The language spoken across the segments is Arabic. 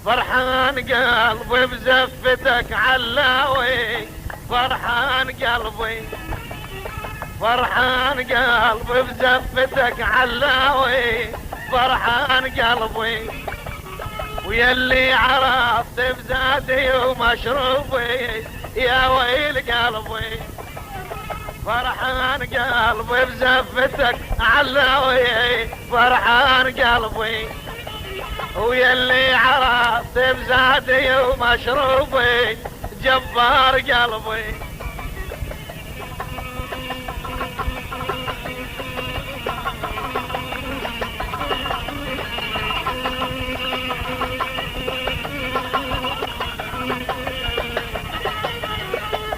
فرحان قلبي بزفتك علاوي، فرحان قلبي، فرحان قلبي بزفتك علاوي، فرحان قلبي، ويلي عرفت بزادي ومشروبي يا ويل قلبي. فرحان قلبي بزفتك علاوي، فرحان قلبي، ويلي عرفت بزادي ومشروبي جبار قلبي.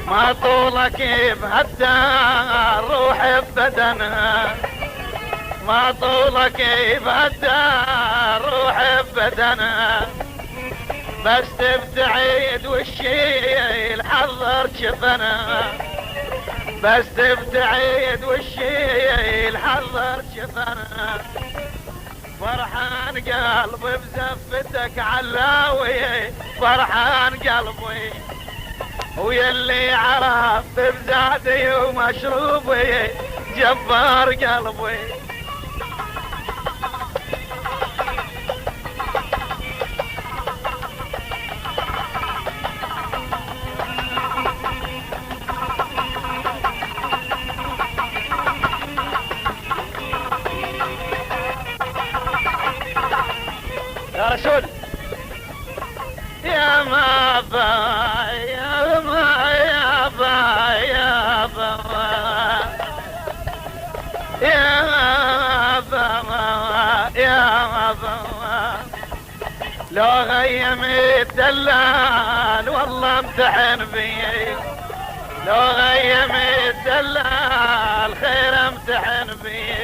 ما طولك بهالدار روح ببدنها، ما طولك بهالدار روح ببدنها، بس تبتعد والشيل حضر جفنها، بس تبتعد والشيل حضر جفنها. فرحان قلبي بزفتك علاوي، فرحان قلبي، ويلي عرفت بزادي ومشروبي جبار قلبي. يا رسول يا ما با يا ما يا با يا با يا با يا با، لو غيم الدلال والله امتحن بي، لو غيم الدلال خير امتحن بي.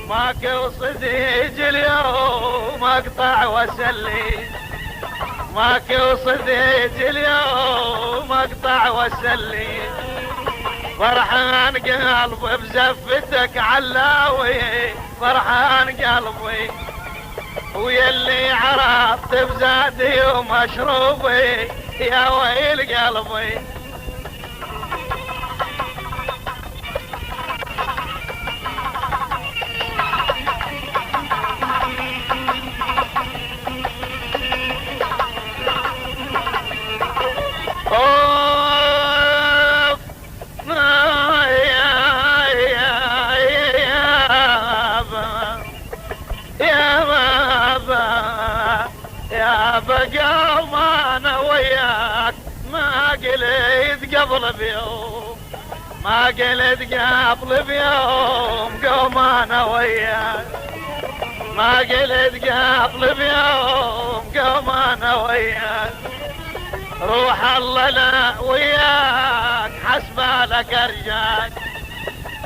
ماكو صديق اليوم اقطع واسلي، ماكو صديق اليوم اقطع واسلي. فرحان قلبي بزفتك علاوي، فرحان قلبي، ويلي عرفت بزادي ومشروبي يا ويل قلبي. يا بقى ما انا وياك ما قلت قبل بيوم، ما قلت قبل بيوم قوم انا وياك، ما قلت قبل بيوم قوم انا وياك. روح الله لا وياك حسبالك ارجاك،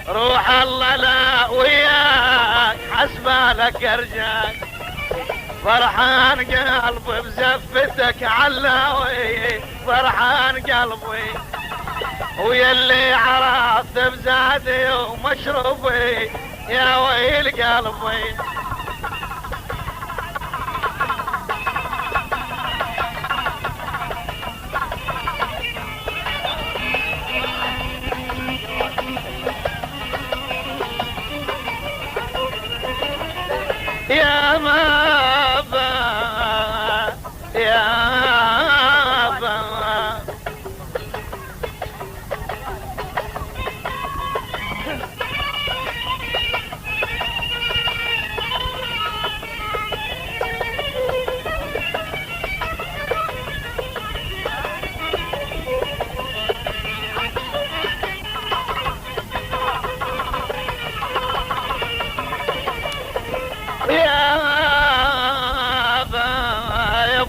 روح الله لا وياك حسبالك ارجاك. فرحان قلبي بزفتك علاوي، فرحان قلبي، ويلي عرفت بزادي ومشروبي يا ويل قلبي. يا ما با يا با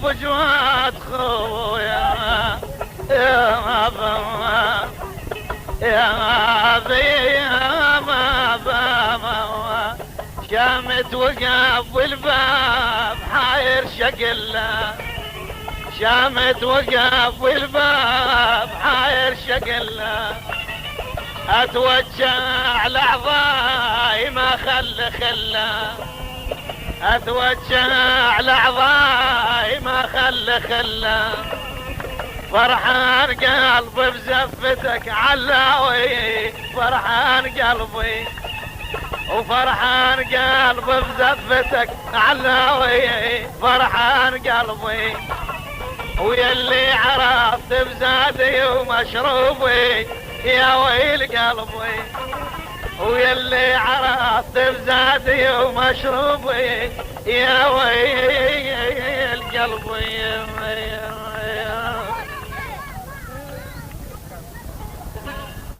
بجوات خويا يا ما يا ما شامت وقف والباب حاير شقله، شامت وقف والباب حاير شقله. اتوجع لعضاي ما خله، اتوجع لعضاي ما خله فرحان قلبي بزفتك علاوي، فرحان قلبي وفرحان قلبي بزفتك علاوي، فرحان قلبي ويلي عرفت بزادي ومشروبي يا ويل قلبي، ويلي عرفت بزادي ومشروبي يا ويل قلبي.